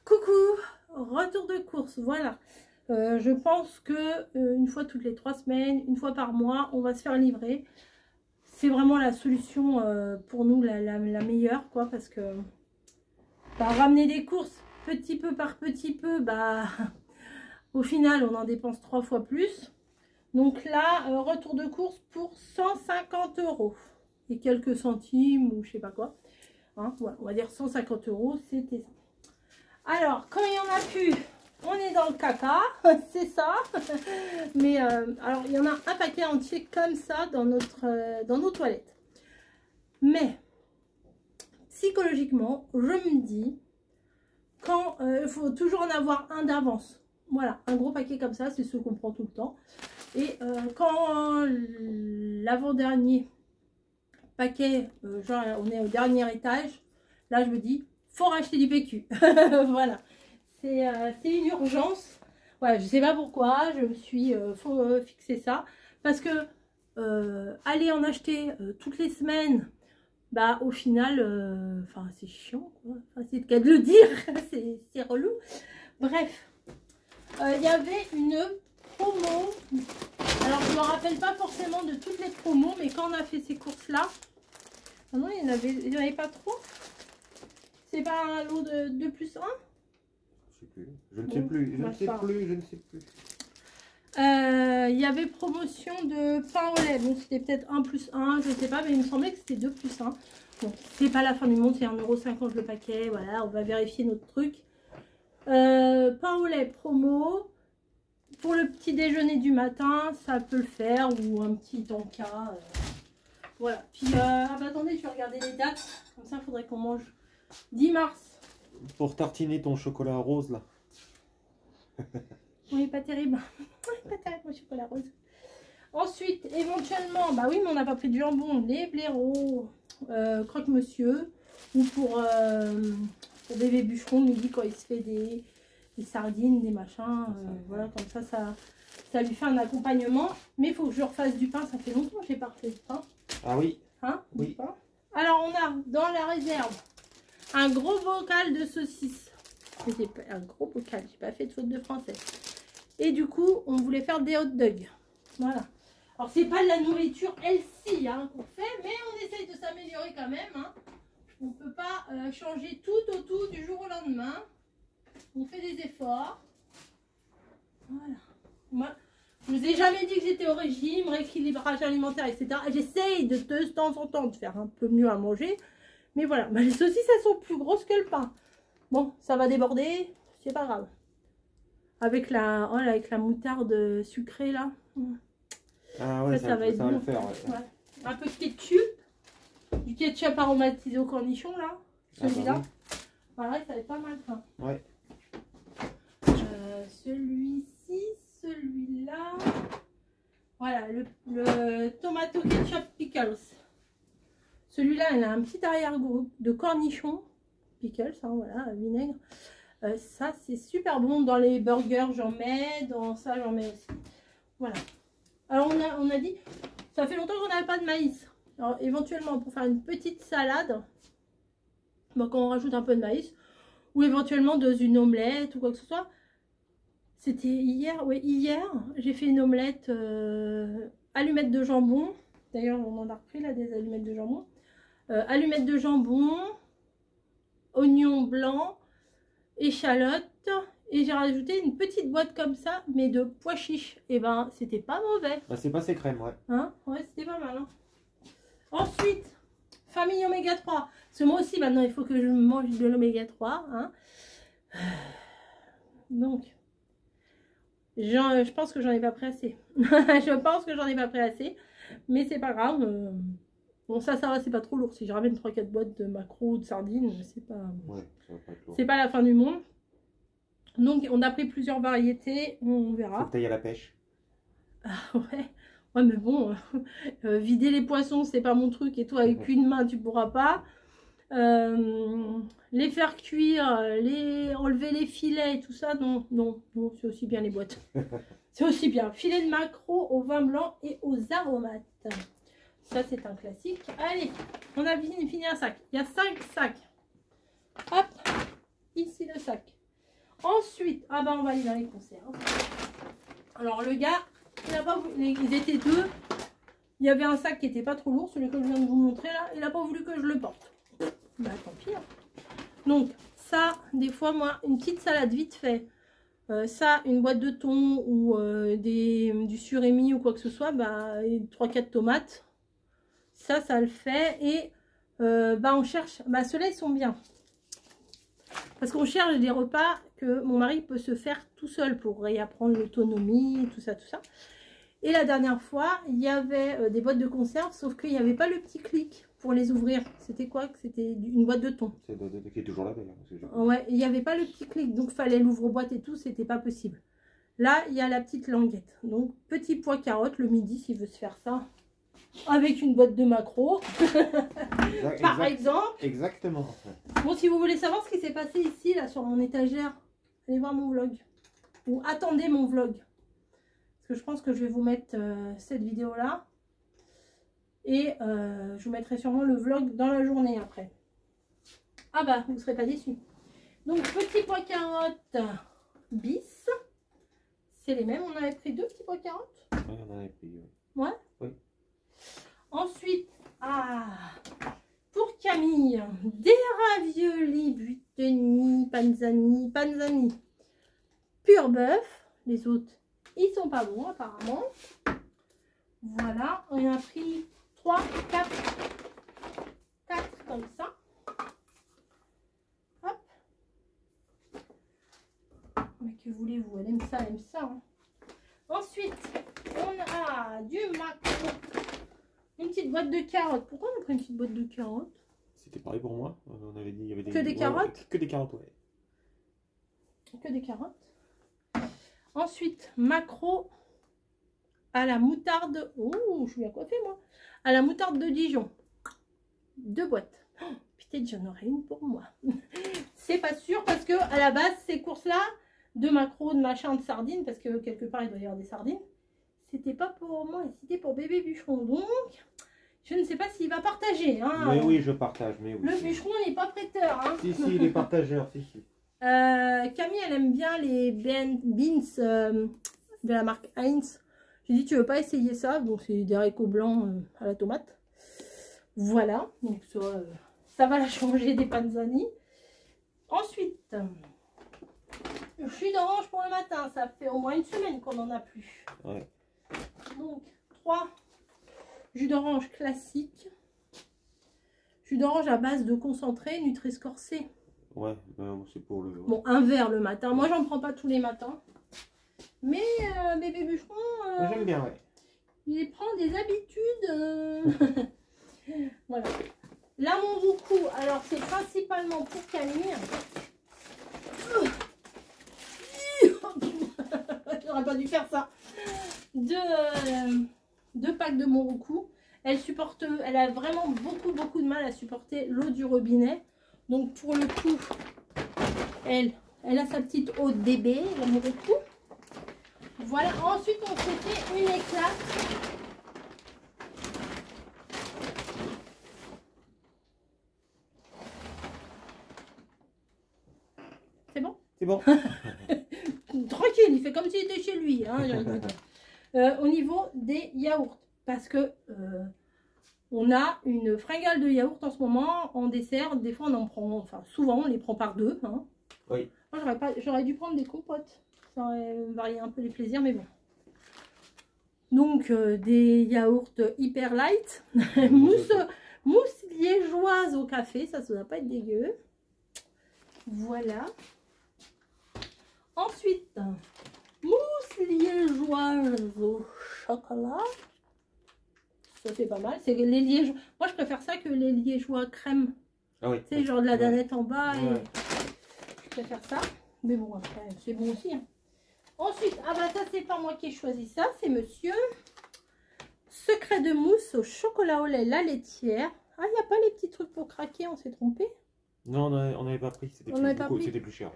Coucou, retour de course, voilà. Je pense que une fois toutes les 3 semaines, une fois par mois, on va se faire livrer. C'est vraiment la solution pour nous, la meilleure, quoi, parce que ramener des courses petit peu par petit peu, au final, on en dépense 3 fois plus. Donc là, retour de course pour 150 € et quelques centimes ou je sais pas quoi. Hein, voilà, on va dire 150 €, c'était ça. Alors, quand il y en a plus, on est dans le caca, c'est ça. Mais alors, il y en a un paquet entier comme ça dans nos toilettes. Mais, psychologiquement, je me dis, quand il faut toujours en avoir un d'avance. Voilà, un gros paquet comme ça, c'est ce qu'on prend tout le temps. Et quand l'avant-dernier paquet, genre on est au dernier étage, là je me dis, faut racheter du PQ. Voilà, c'est une urgence. Voilà, je sais pas pourquoi, je me suis fixé ça. Parce que aller en acheter toutes les semaines, au final, c'est chiant, quoi. C'est le cas de le dire, c'est relou. Bref, il y avait une promo. Alors je me rappelle pas forcément de toutes les promos, mais quand on a fait ces courses là, ah non, il n'y en avait pas trop. C'est pas un lot de 2 plus 1? Je ne sais plus. Je ne sais plus. Il y avait promotion de pain au lait. Bon, c'était peut-être 1 plus 1, je sais pas, mais il me semblait que c'était 2 plus 1. Bon, c'est pas la fin du monde, c'est 1,50 € le paquet. Voilà, on va vérifier notre truc. Pain au lait promo. Pour le petit déjeuner du matin, ça peut le faire, ou un petit tanka. Voilà. Puis, attendez, je vais regarder les dates. Comme ça, il faudrait qu'on mange 10 mars. Pour tartiner ton chocolat rose, là. Oui, pas terrible. Pas terrible, mon chocolat rose. Ensuite, éventuellement, oui, mais on n'a pas pris du jambon. Les blaireaux, croque-monsieur. Ou pour bébé bûcheron, midi, quand il se fait des sardines, des machins. Voilà, comme ça lui fait un accompagnement. Mais il faut que je refasse du pain. Ça fait longtemps que je n'ai pas refait du pain. Ah oui. Hein, oui. Alors, on a dans la réserve un gros bocal de saucisses. C'était un gros bocal, j'ai pas fait de faute de français. Et du coup, on voulait faire des hot dogs. Voilà. Alors, c'est pas de la nourriture healthy qu'on fait, mais on essaye de s'améliorer quand même. Hein. On peut pas changer tout au tout du jour au lendemain. On fait des efforts. Voilà. Moi, je vous ai jamais dit que j'étais au régime, rééquilibrage alimentaire, etc. J'essaye de temps en temps de faire un peu mieux à manger. Mais voilà, les saucisses, elles sont plus grosses que le pain. Bon, ça va déborder, c'est pas grave. Avec la moutarde sucrée, là. Ah ouais, ça va être bon. Le faire, ouais. Ouais. Un peu de ketchup. Du ketchup aromatisé au cornichon, là. Celui-là. Oui. Voilà, ça va être pas mal, ça. Ouais. Celui-ci, celui-là. Voilà, le tomato ketchup pickles. Celui-là, il a un petit arrière-goût de cornichon. Pickles, voilà, vinaigre. Ça, c'est super bon. Dans les burgers, j'en mets. Dans ça, j'en mets aussi. Voilà. Alors, on a dit, ça fait longtemps qu'on n'avait pas de maïs. Alors, éventuellement, pour faire une petite salade, quand on rajoute un peu de maïs, ou éventuellement dans une omelette ou quoi que ce soit. C'était hier, oui, hier, j'ai fait une omelette allumettes de jambon. D'ailleurs, on en a repris là des allumettes de jambon. Allumettes de jambon, oignons blancs, échalotes. Et j'ai rajouté une petite boîte comme ça, mais de pois chiches. Et c'était pas mauvais. C'est passé crème, ouais. Hein, ouais, c'était pas mal. Hein. Ensuite, famille oméga 3. Parce que moi aussi, maintenant, il faut que je mange de l'oméga 3. Hein. Donc, je pense que j'en ai pas pris assez. Je pense que j'en ai pas pris assez. Mais c'est pas grave. Bon, ça va, c'est pas trop lourd. Si je ramène 3-4 boîtes de maquereaux ou de sardines, c'est pas... Ouais, ça va pas être lourd. C'est pas la fin du monde. Donc, on a pris plusieurs variétés. On verra. Faut que t'ailles à la pêche. Ah ouais. Ouais, mais bon, vider les poissons, c'est pas mon truc. Et toi, avec une main, tu pourras pas. Les faire cuire, enlever les filets et tout ça, non, c'est aussi bien les boîtes. C'est aussi bien. Filet de maquereau au vin blanc et aux aromates. Ça, c'est un classique. Allez, on a fini un sac. Il y a 5 sacs. Hop, ici le sac. Ensuite, ah bah on va aller dans les conserves. Alors le gars, il a pas voulu, ils étaient deux. Il y avait un sac qui était pas trop lourd, celui que je viens de vous montrer là. Il a pas voulu que je le porte. Bah tant pis. Hein. Donc ça, des fois moi, une petite salade vite fait. Ça, une boîte de thon ou du surémi ou quoi que ce soit, bah 3-4 tomates. Ça le fait. Et bah on cherche, bah ceux-là ils sont bien. Parce qu'on cherche des repas que mon mari peut se faire tout seul pour réapprendre l'autonomie, tout ça, tout ça. Et la dernière fois, il y avait des boîtes de conserve, sauf qu'il n'y avait pas le petit clic pour les ouvrir. C'était quoi? C'était une boîte de thon. C'est qui est toujours là d'ailleurs. Ouais, il n'y avait pas le petit clic, donc il fallait l'ouvre-boîte et tout, c'était pas possible. Là, il y a la petite languette. Donc, petit pois carotte le midi, s'il veut se faire ça. Avec une boîte de maquereau, par exemple. Exactement. Bon, si vous voulez savoir ce qui s'est passé ici, là, sur mon étagère, allez voir mon vlog. Ou attendez mon vlog. Parce que je pense que je vais vous mettre cette vidéo-là. Et je vous mettrai sûrement le vlog dans la journée après. Ah bah, vous ne serez pas déçus. Donc, petit pois carotte bis. C'est les mêmes. On avait pris 2 petits pois carottes. Oui, on en avait pris. Ouais. Oui. Ensuite, pour Camille, des raviolis buitoni, panzani, pur bœuf. Les autres, ils sont pas bons apparemment. Voilà, on a pris 3, 4 comme ça. Hop. Mais que voulez-vous, elle aime ça, hein. Ensuite, on a du maquereau. Une petite boîte de carottes. Pourquoi on a pris une petite boîte de carottes? C'était pareil pour moi. On avait dit il y avait des carottes. Que des carottes, ouais. Que des carottes. Ensuite, maquereau à la moutarde. Oh, je suis bien coiffée moi. À la moutarde de Dijon. 2 boîtes. Oh, putain, j'en aurais une pour moi. C'est pas sûr parce que à la base, ces courses-là, de maquereau, de machin, de sardines, parce que quelque part il doit y avoir des sardines. C'était pas pour moi, c'était pour bébé bûcheron. Donc, je ne sais pas s'il va partager. Hein. Mais oui, je partage. Mais oui. Le bûcheron n'est pas prêteur. Hein. Si, il est partageur. Si. Camille, elle aime bien les beans de la marque Heinz. J'ai dit, tu veux pas essayer ça? Donc, c'est des haricots blancs à la tomate. Voilà. Donc, ça va la changer des panzani. Ensuite, jus d'orange pour le matin. Ça fait au moins une semaine qu'on n'en a plus. Ouais. Donc, 3 jus d'orange classiques. Jus d'orange à base de concentré Nutri-Score C. Ouais, c'est pour le... Bon, un verre le matin. Moi, j'en prends pas tous les matins. Mais bébé bûcheron... j'aime bien, ouais. Il prend des habitudes. Voilà. Là, mon roucou, alors c'est principalement pour Camille. J'aurais pas dû faire ça. 2 packs de Moroku. Elle a vraiment beaucoup de mal à supporter l'eau du robinet. Donc pour le coup, elle a sa petite eau de bébé, la Moroku. Voilà, ensuite on s'est fait une éclate. C'est bon? C'est bon. Tranquille, il fait comme s'il était chez lui. Hein, au niveau des yaourts, parce que on a une fringale de yaourt en ce moment en dessert. Des fois on en prend, enfin souvent on les prend par 2. Hein. Oui. Moi j'aurais dû prendre des compotes. Ça aurait varié un peu les plaisirs, mais bon. Donc des yaourts hyper light. Mousse liégeoise au café, ça doit pas être dégueu. Voilà. Ensuite, mousse liégeoise au chocolat. Ça c'est pas mal. C'est les liégeois. Moi je préfère ça que les liégeois crème. Ah oui. Tu sais, genre de la danette en bas. Ouais. Et... Je préfère ça. Mais bon, après, c'est bon aussi. Hein. Ensuite, ah bah ça c'est pas moi qui ai choisi ça. C'est monsieur. Secret de mousse au chocolat au lait, la laitière. Ah, il n'y a pas les petits trucs pour craquer, on s'est trompé. Non, on n'avait pas pris. C'était plus cher.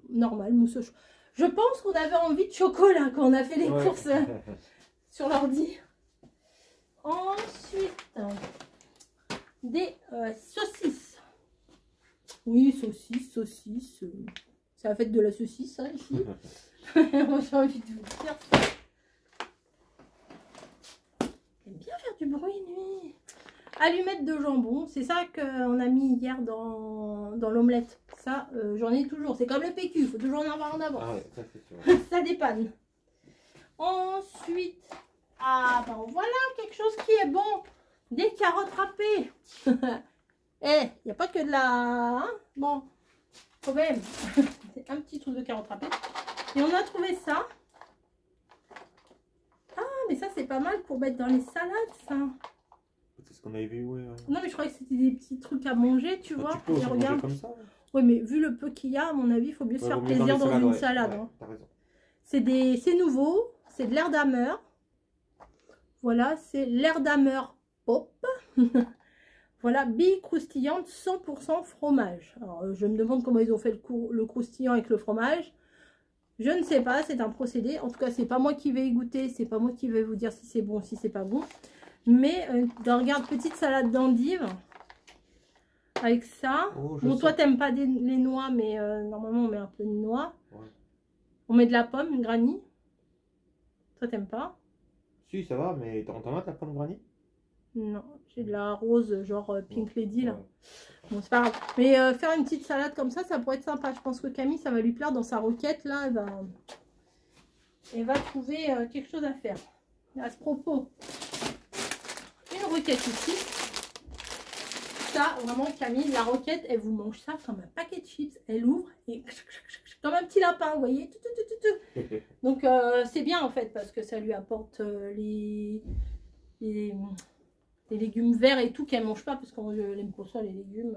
Normal, mousse au chocolat. Je pense qu'on avait envie de chocolat quand on a fait les courses sur l'ordi. Ensuite, des saucisses. Oui, saucisses. C'est la fête de la saucisse, hein, ici. J'ai envie de vous dire. J'aime bien faire du bruit, lui. Allumettes de jambon, c'est ça qu'on a mis hier dans l'omelette. Ça, j'en ai toujours. C'est comme le PQ, il faut toujours en avoir en avant. Ah ouais, ça c'est sûr. Ça dépanne. Ensuite, ah ben voilà quelque chose qui est bon. Des carottes râpées. Eh, il n'y a pas que de la... Hein, bon, quand même. C'est un petit truc de carottes râpées. Et on a trouvé ça. Ah, mais ça c'est pas mal pour mettre dans les salades, ça. C'est ce qu'on avait vu, ouais. Non, mais je croyais que c'était des petits trucs à manger, tu vois. Tu peux aussi manger comme ça. Oui, mais vu le peu qu'il y a, à mon avis, il faut mieux se faire plaisir dans une salade. Hein. T'as raison. C'est nouveau, c'est de l'air d'ameur. Voilà, c'est l'air d'ameur pop. Voilà, billes croustillantes 100% fromage. Alors, je me demande comment ils ont fait le croustillant avec le fromage. Je ne sais pas, c'est un procédé. En tout cas, c'est pas moi qui vais y goûter, c'est pas moi qui vais vous dire si c'est bon, si c'est pas bon. Mais, regarde, petite salade d'endives. Avec ça. Oh, bon, toi, t'aimes pas les noix, mais normalement, on met un peu de noix. Ouais. On met de la pomme, une granny. Toi, t'aimes pas? Si, ça va, mais t'en as de la pomme granny? Non, j'ai de la rose, genre Pink Lady, là. Ouais. Bon, c'est pas grave. Mais faire une petite salade comme ça pourrait être sympa. Je pense que Camille, ça va lui plaire dans sa roquette, là. Elle va trouver quelque chose à faire. À ce propos, une roquette ici. Ça, vraiment, Camille, la roquette, elle vous mange ça comme un paquet de chips. Elle ouvre et comme un petit lapin, vous voyez. Donc, c'est bien, en fait, parce que ça lui apporte les légumes verts et tout qu'elle ne mange pas, parce que je n'aime pas ça, les légumes.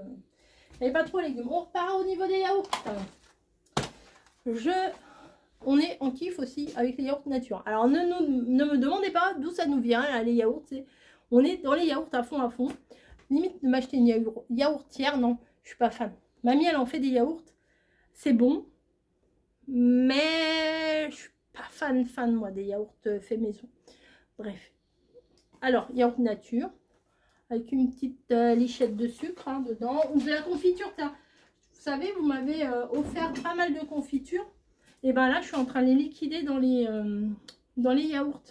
Elle n'est pas trop légumes. On repart au niveau des yaourts. On kiffe aussi avec les yaourts nature. Alors, ne me demandez pas d'où ça nous vient, là, les yaourts. On est dans les yaourts à fond, à fond. Limite de m'acheter une yaourtière, non, je suis pas fan. Mamie, elle en fait des yaourts, c'est bon, mais je suis pas fan moi des yaourts faits maison. Bref, alors yaourt nature avec une petite lichette de sucre hein, dedans ou de la confiture. Tiens, vous savez, vous m'avez offert pas mal de confitures. Et ben là, je suis en train de les liquider dans les yaourts.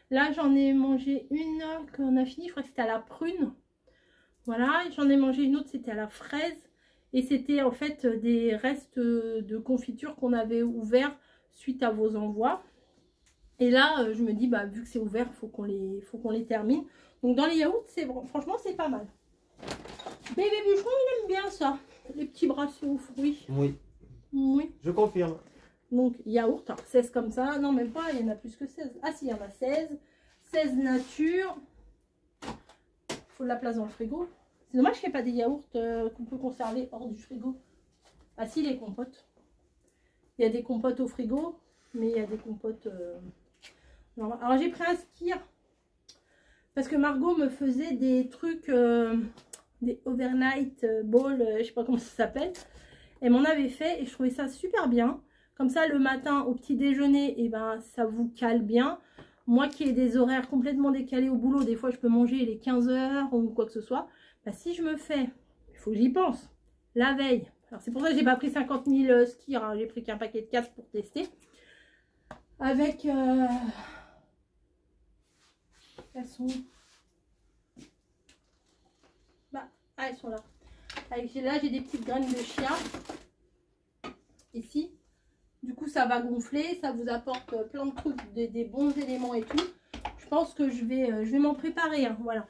Là, j'en ai mangé une qu'on a fini, je crois que c'était à la prune. Voilà, j'en ai mangé une autre, c'était à la fraise. Et c'était en fait des restes de confiture qu'on avait ouvert suite à vos envois. Et là, je me dis, bah, vu que c'est ouvert, faut qu'on les termine. Donc dans les yaourts, franchement, c'est pas mal. Bébé Bûcheron, il aime bien ça. Les petits bracelets aux fruits. Oui. Oui. Je confirme. Donc yaourt, alors 16 comme ça. Non, même pas, il y en a plus que 16. Ah si, il y en a 16. 16 nature. Faut de la place dans le frigo. C'est dommage qu'il n'y ait pas des yaourts qu'on peut conserver hors du frigo. Ah si, les compotes. Il y a des compotes au frigo, mais il y a des compotes... Alors j'ai pris un skyr. Parce que Margot me faisait des trucs, des overnight balls, je sais pas comment ça s'appelle. Elle m'en avait fait et je trouvais ça super bien. Comme ça, le matin, au petit déjeuner, et ben, ça vous cale bien. Moi qui ai des horaires complètement décalés au boulot, des fois je peux manger les 15 h ou quoi que ce soit. Bah, si je me fais, il faut que j'y pense, la veille. Alors c'est pour ça que j'ai pas pris 50 000 skyrs, hein, j'ai pris qu'un paquet de 4 pour tester. Avec... elles sont... Bah, ah, elles sont là. Là j'ai des petites graines de chia. Ici. Du coup, ça va gonfler, ça vous apporte plein de trucs, des bons éléments et tout. Je pense que je vais m'en préparer. Hein, voilà.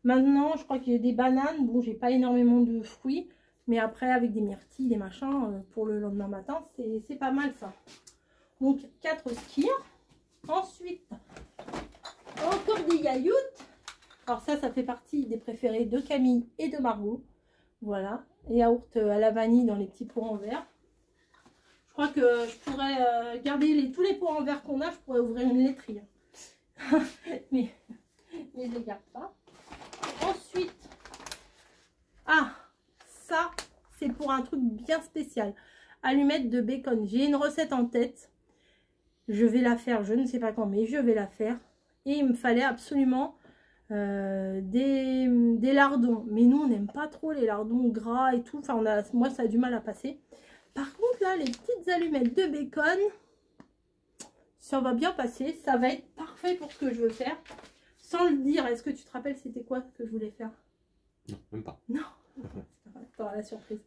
Maintenant, je crois que j'ai des bananes. Bon, j'ai pas énormément de fruits. Mais après, avec des myrtilles, des machins, pour le lendemain matin, c'est pas mal ça. Donc, 4 skyrs. Ensuite, encore des yaourts. Alors ça fait partie des préférés de Camille et de Margot. Voilà. Les yaourts à la vanille dans les petits pots en verre. Je crois que je pourrais garder tous les pots en verre qu'on a, je pourrais ouvrir une laiterie. mais je ne les garde pas. Ensuite, ah, ça, c'est pour un truc bien spécial. Allumettes de bacon. J'ai une recette en tête. Je vais la faire, je ne sais pas quand, mais je vais la faire. Et il me fallait absolument des lardons. Mais nous, on n'aime pas trop les lardons gras et tout. Enfin, moi, ça a du mal à passer. Par contre, là, les petites petites allumettes de bacon. Ça va bien passer. Ça va être parfait pour ce que je veux faire. Sans le dire, est-ce que tu te rappelles c'était quoi que je voulais faire? Non, même pas. Non. T'auras la surprise.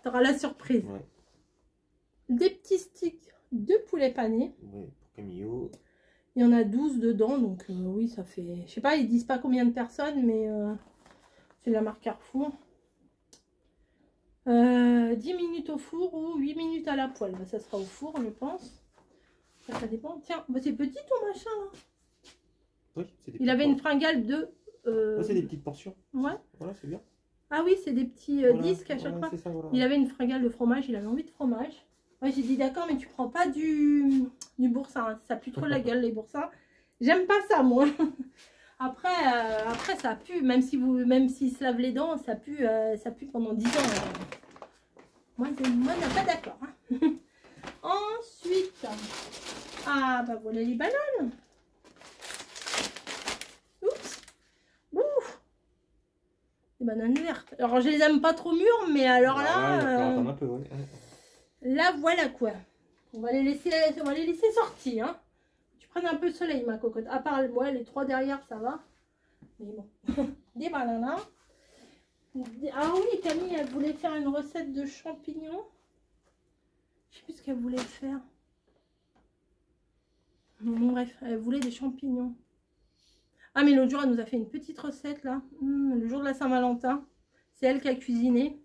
T'auras la surprise. Ouais. Des petits sticks de poulet pané. Ouais, pour Camillo. Il y en a 12 dedans, donc oui, ça fait... Je sais pas, ils disent pas combien de personnes, mais c'est la marque Carrefour. 10 minutes au four ou 8 minutes à la poêle. Bah, ça sera au four, je pense. Ça dépend. Tiens, bah, c'est petit ton machin, là. Oui, c'est des Il avait une fringale de... c'est des petites portions. Ouais. Voilà, c'est bien. Ah oui, c'est des petits Voilà, disques à chaque voilà, fois. ça, voilà. Il avait une fringale de fromage, il avait envie de fromage. Ouais, j'ai dit d'accord, mais tu prends pas du boursin, hein. Ça pue trop la gueule les boursins. J'aime pas ça moi. Après ça pue, même s'il se lave les dents, ça pue pendant 10 ans. Moi je suis pas d'accord. Hein. Ensuite, ah bah voilà les bananes. Oups. Ouf. Les bananes vertes. Alors je les aime pas trop mûres, mais alors là. Un peu, ouais. Là, voilà quoi. On va les laisser sortir. Hein. Tu prennes un peu de soleil, ma cocotte. À part moi, les 3 derrière, ça va. Mais bon. Des bananes. Ah oui, Camille, elle voulait faire une recette de champignons. Je sais plus ce qu'elle voulait faire. Bon, bref, elle voulait des champignons. Ah, mais l'autre jour, elle nous a fait une petite recette, là. Le jour de la Saint-Valentin. C'est elle qui a cuisiné.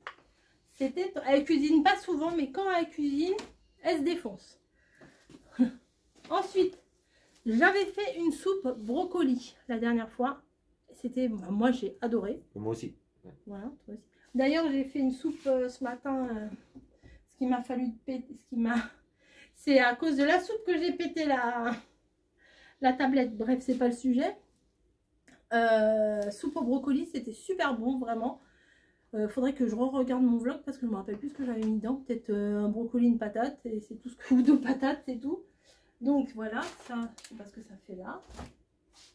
Elle cuisine pas souvent, mais quand elle cuisine, elle se défonce. Ensuite, j'avais fait une soupe brocoli la dernière fois. C'était, moi j'ai adoré. Moi aussi. Ouais. Voilà, toi aussi. D'ailleurs, j'ai fait une soupe ce matin. Ce qui m'a fallu péter, c'est à cause de la soupe que j'ai pété la tablette. Bref, c'est pas le sujet. Soupe au brocoli, c'était super bon, vraiment. Faudrait que je re-regarde mon vlog parce que je me rappelle plus ce que j'avais mis dedans. Peut-être un brocoli, une patate, et c'est tout ce que... ou 2 patates, c'est tout. Donc voilà, ça, je sais pas ce que ça fait là.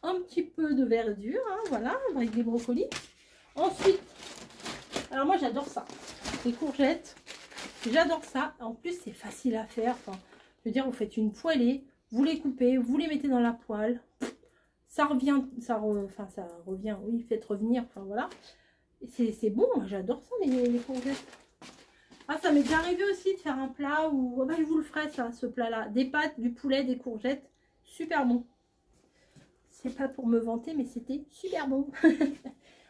Un petit peu de verdure, hein, voilà, avec des brocolis. Ensuite, alors moi j'adore ça, les courgettes, j'adore ça. En plus c'est facile à faire. Enfin, je veux dire, vous faites une poêlée, vous les coupez, vous les mettez dans la poêle. Ça revient, ça revient, oui, faites revenir, enfin voilà. C'est bon, j'adore ça les courgettes. Ah, ça m'est déjà arrivé aussi de faire un plat où, oh, bah, je vous le ferai ça, ce plat là, des pâtes, du poulet, des courgettes, super bon. C'est pas pour me vanter, mais c'était super bon.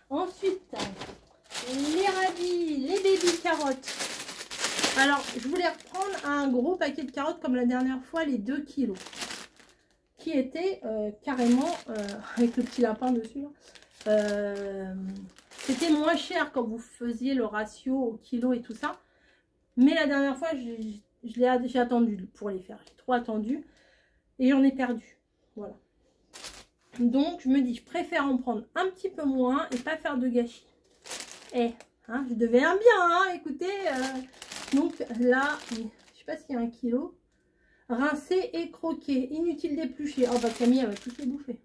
Ensuite, les radis, les baby carottes. Alors, je voulais reprendre un gros paquet de carottes comme la dernière fois, les 2 kilos. Qui était carrément, avec le petit lapin dessus là. C'était moins cher quand vous faisiez le ratio au kilo et tout ça. Mais la dernière fois, j'ai attendu pour les faire. J'ai trop attendu. Et j'en ai perdu. Voilà. Donc, je me dis, je préfère en prendre un petit peu moins et pas faire de gâchis. Et, hein, je deviens bien, hein, écoutez. Donc là, je sais pas s'il y a 1 kilo. Rincé et croqué. Inutile d'éplucher. Oh bah Camille, elle va tout les bouffer.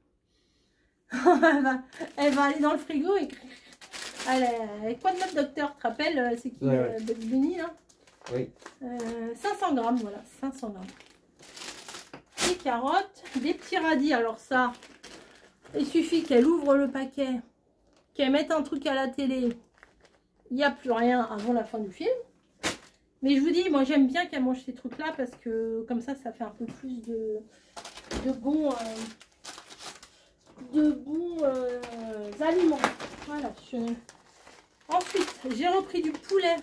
elle va aller dans le frigo et... Avec quoi de notre docteur, tu te rappelles, c'est qui Bugs Bunny là? Oui. 500 grammes, voilà, 500 grammes. Des carottes, des petits radis. Alors ça, il suffit qu'elle ouvre le paquet, qu'elle mette un truc à la télé. Il n'y a plus rien avant la fin du film. Mais je vous dis, moi j'aime bien qu'elle mange ces trucs-là parce que comme ça fait un peu plus de bons aliments. Voilà. Ensuite, j'ai repris du poulet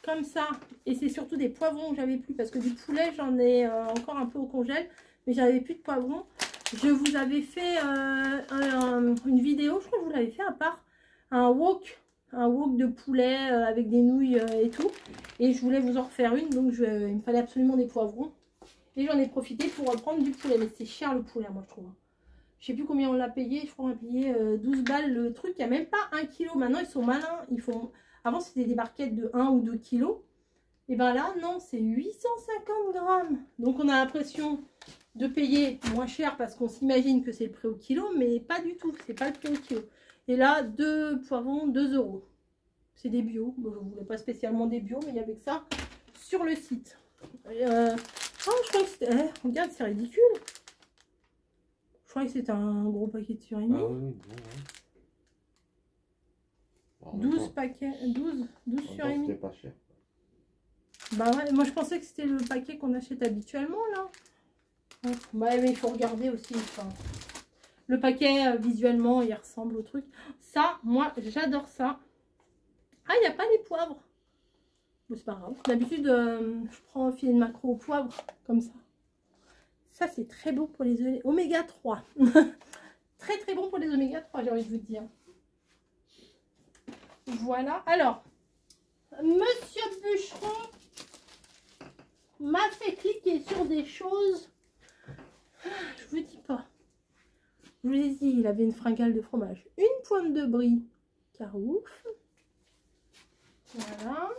comme ça. Et c'est surtout des poivrons que j'avais plus parce que du poulet, j'en ai encore un peu au congèle. Mais j'avais plus de poivrons. Je vous avais fait une vidéo, je crois que je vous l'avais fait à part un wok de poulet avec des nouilles et tout. Et je voulais vous en refaire une, donc il me fallait absolument des poivrons. Et j'en ai profité pour reprendre du poulet. Mais c'est cher le poulet, moi je trouve. Je sais plus combien on l'a payé. Je crois qu'on a payé 12 balles le truc. Il n'y a même pas 1 kilo. Maintenant ils sont malins. Avant c'était des barquettes de 1 ou 2 kilos. Et ben là non, c'est 850 grammes. Donc on a l'impression de payer moins cher parce qu'on s'imagine que c'est le prix au kilo. Mais pas du tout. C'est pas le prix au kilo. Et là, 2 poivrons, 2 €. C'est des bio. Bon, je ne voulais pas spécialement des bio, mais il y avait que ça. sur le site. Oh, je crois que c'était... regarde, c'est ridicule. Je crois que c'était un gros paquet de surimi. Ah oui, bon, 12 paquets, 12 surimi. C'était pas cher. Bah ouais, moi je pensais que c'était le paquet qu'on achète habituellement là. Ouais, bah, mais il faut regarder aussi. Enfin, le paquet visuellement il ressemble au truc. Ça, moi j'adore ça. Ah, il n'y a pas les poivres. Bon, c'est pas grave. D'habitude, je prends un filet de maquereau au poivre comme ça. Ça, c'est très bon pour les oméga 3. Très très bon pour les oméga 3, j'ai envie de vous dire. Voilà. Alors, Monsieur Bûcheron m'a fait cliquer sur des choses. Je vous dis pas. Je vous ai dit, il avait une fringale de fromage. Une pointe de brie Carouf. Voilà.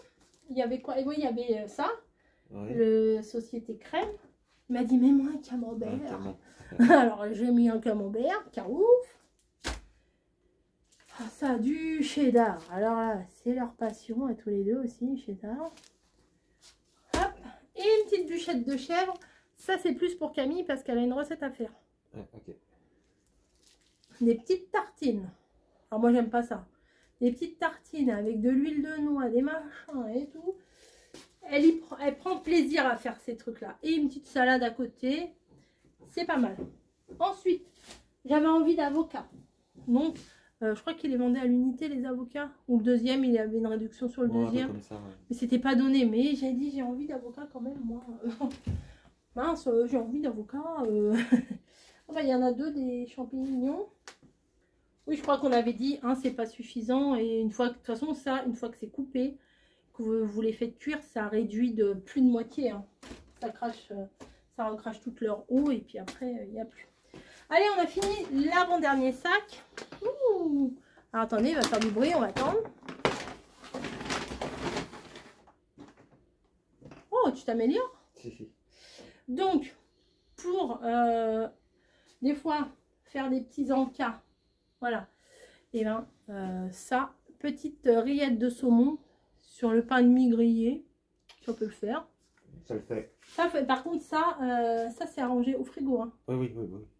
Il y avait quoi? Oui, il y avait ça. Oui. Le Société Crème. Il m'a dit, mets-moi un camembert. Alors, j'ai mis un camembert. Carouf. Ah, ça, du cheddar. Alors là, c'est leur passion à tous les deux aussi, cheddar. Hop. Et une petite bûchette de chèvre. Ça, c'est plus pour Camille parce qu'elle a une recette à faire. Ok. Des petites tartines. Alors, moi, j'aime pas ça. Des petites tartines avec de l'huile de noix, des machins et tout. Elle prend plaisir à faire ces trucs-là. Et une petite salade à côté. C'est pas mal. Ensuite, j'avais envie d'avocat. Donc, je crois qu'il est vendu à l'unité, les avocats. Ou le deuxième, il y avait une réduction sur le deuxième. Comme ça, ouais. Mais c'était pas donné. Mais j'ai dit, j'ai envie d'avocat quand même, moi. Mince, j'ai envie d'avocat. Enfin, il y en a deux, des champignons. Oui, je crois qu'on avait dit, c'est pas suffisant. Et une fois que, de toute façon, ça, une fois que c'est coupé, que vous les faites cuire, ça réduit de plus de moitié. Hein. Ça crache, ça recrache toute leur eau et puis après, il n'y a plus. Allez, on a fini l'avant-dernier sac. Ouh. Alors, attendez, il va faire du bruit, on va attendre. Oh, tu t'améliores? Si. Donc, pour des fois faire des petits encas, voilà. Et bien, ça, petite rillette de saumon sur le pain de mie grillé, ça peut le faire. Ça le fait. Ça fait. Par contre, ça c'est arrangé au frigo. Hein. Oui.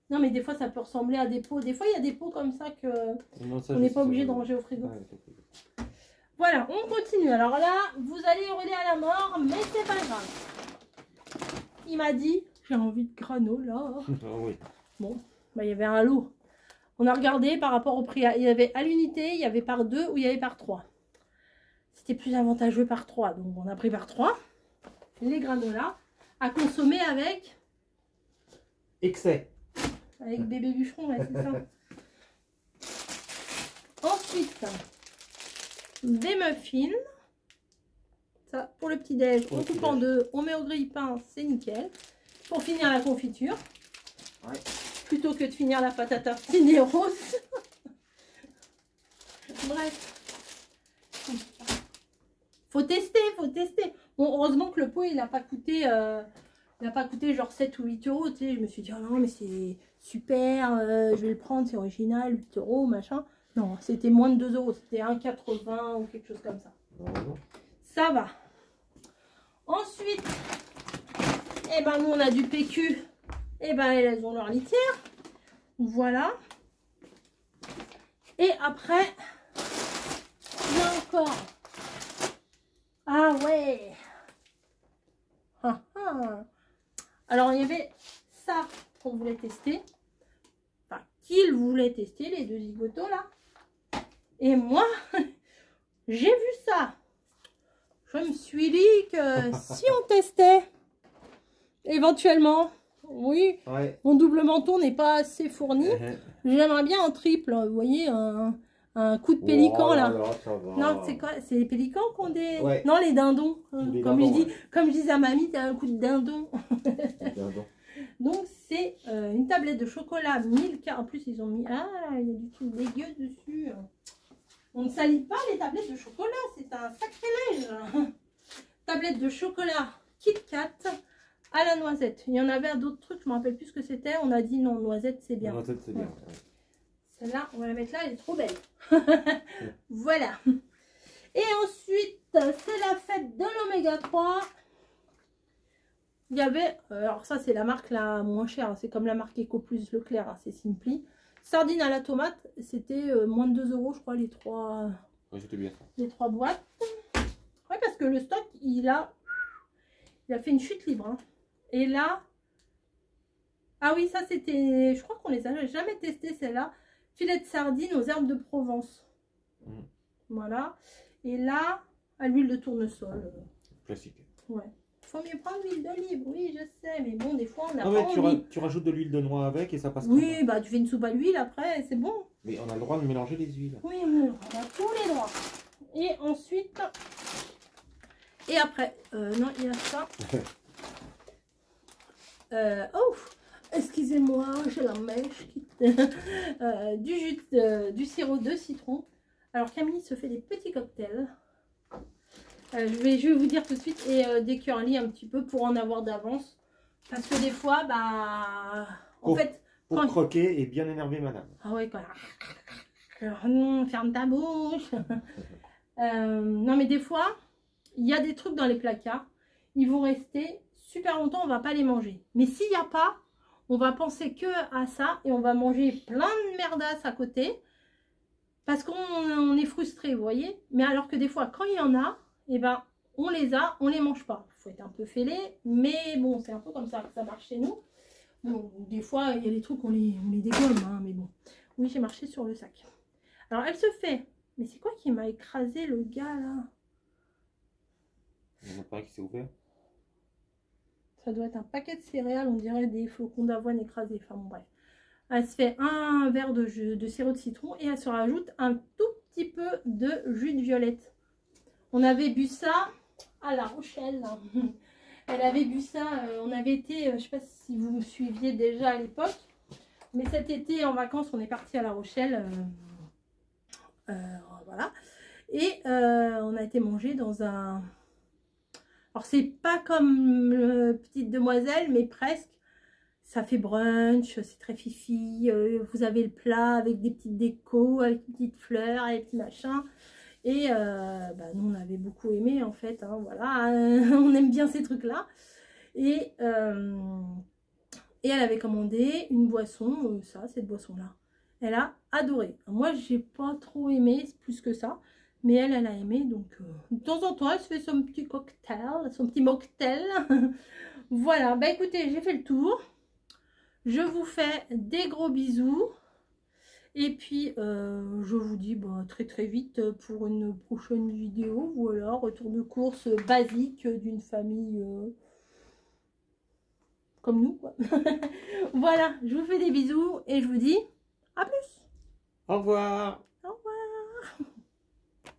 Non, mais des fois, ça peut ressembler à des pots. Des fois, il y a des pots comme ça que on n'est pas obligé de ranger au frigo. Ouais, voilà, on continue. Alors là, vous allez hurler à la mort, mais c'est pas grave. Il m'a dit, j'ai envie de granola. Oui. Bon, bah, il y avait un lot. On a regardé par rapport au prix. Il y avait à l'unité, il y avait par 2 ou il y avait par 3. C'était plus avantageux par 3. Donc, on a pris par 3. Les granolas à consommer avec... Excès. Avec bébé bûcheron, ouais, c'est ça. Ensuite, des muffins. Ça, pour le petit-déj, on coupe en deux, on met au grille-pain, c'est nickel. Pour finir la confiture. Ouais. Plutôt que de finir la pâte à tartiner rose. Bref. Faut tester, faut tester. Bon, heureusement que le pot, il n'a pas coûté... il n'a pas coûté genre 7 ou 8 euros. Tu sais, je me suis dit, oh non, mais c'est super, je vais le prendre, c'est original, 8 euros, machin. Non, c'était moins de 2 euros. C'était 1,80 ou quelque chose comme ça. Ça va. Ensuite, eh ben, nous, on a du PQ. Eh ben, elles ont leur litière. Voilà. Et après, il y a encore. Ah ouais. Alors, il y avait ça qu'on voulait tester. Enfin, qu'ils voulaient tester, les deux zigotos là. Et moi, j'ai vu ça. Je me suis dit que si on testait, éventuellement, oui, ouais. Mon double menton n'est pas assez fourni. J'aimerais bien en triple, vous voyez, un coup de pélican là. Non, c'est quoi? C'est les pélicans qui ont des... Ouais. Non, les dindons. Comme je dis à mamie, t'as un coup de dindon. Donc, c'est une tablette de chocolat Milka. En plus, ils ont mis... Ah, il y a du truc dégueu dessus. On ne salit pas les tablettes de chocolat. C'est un sacrilège. Tablette de chocolat Kit Kat à la noisette. Il y en avait d'autres trucs, je ne me rappelle plus ce que c'était. On a dit non, noisette, c'est bien. Noisette, c'est bien. Ouais. Celle-là, on va la mettre là, elle est trop belle. Voilà. Et ensuite, c'est la fête de l'oméga 3. il y avait, alors ça c'est la marque la moins chère, c'est comme la marque Eco Plus Leclerc, hein, c'est Simply. Sardines à la tomate, c'était moins de 2 € je crois les 3, Ouais, c'était bien ça. les 3 boîtes. Ouais, parce que le stock il a fait une chute libre. Hein. Et là, ah oui, ça c'était, je crois qu'on les a jamais testé celle-là. Filet de sardines aux herbes de Provence. Voilà. Et là, à l'huile de tournesol. Classique. Ouais. Faut mieux prendre l'huile d'olive, oui, je sais, mais bon, des fois on a Ah pas ouais, envie. tu rajoutes de l'huile de noix avec et ça passe. Oui, bah tu fais une soupe à l'huile après, c'est bon. Mais on a le droit de mélanger les huiles. Oui, on a tous les droits. Et ensuite, et après, non, il y a ça. Oh, excusez-moi, j'ai la mèche qui... du jus, du sirop de citron. Alors Camille se fait des petits cocktails. Je vais vous dire tout de suite, et des curly un petit peu pour en avoir d'avance. Parce que des fois, bah... En fait... Pour croquer et bien énerver madame. Ah ouais, quoi. Non, ferme ta bouche. Non, mais des fois, il y a des trucs dans les placards. Ils vont rester super longtemps, on va pas les manger. Mais s'il n'y a pas, on va penser que à ça et on va manger plein de merdasses à côté. Parce qu'on est frustré, vous voyez. Mais alors que des fois, quand il y en a, eh ben, on les a, on les mange pas. Il faut être un peu fêlé, mais bon, c'est un peu comme ça que ça marche chez nous. Bon, des fois, il y a des trucs, on les dégomme, hein, mais bon. Oui, j'ai marché sur le sac. Alors, elle se fait. Mais c'est quoi qui m'a écrasé, le gars, là? Il y en a pas qui s'est ouvert. Ça doit être un paquet de céréales, on dirait des flocons d'avoine écrasés. Enfin, bon, bref. Elle se fait un verre de sirop de citron et elle se rajoute un tout petit peu de jus de violette. On avait bu ça à La Rochelle. Elle avait bu ça, on avait été, je ne sais pas si vous me suiviez déjà à l'époque, mais cet été en vacances, on est parti à La Rochelle. Voilà. Et on a été manger dans un... Alors, c'est pas comme Petite Demoiselle, mais presque. Ça fait brunch, c'est très fifi. Vous avez le plat avec des petites décos, avec des petites fleurs, avec des petits machins. Et bah, nous, on avait beaucoup aimé, en fait. Hein, voilà, on aime bien ces trucs-là. Et elle avait commandé une boisson, cette boisson-là. Elle a adoré. Moi, j'ai pas trop aimé, plus que ça. Mais elle a aimé. Donc, de temps en temps, elle se fait son petit cocktail, son petit mocktail. Voilà. Bah, écoutez, j'ai fait le tour. Je vous fais des gros bisous. Et puis, je vous dis bah, très très vite pour une prochaine vidéo. Voilà, retour de course basique d'une famille comme nous, quoi. Voilà, je vous fais des bisous et je vous dis à plus. Au revoir. Au revoir.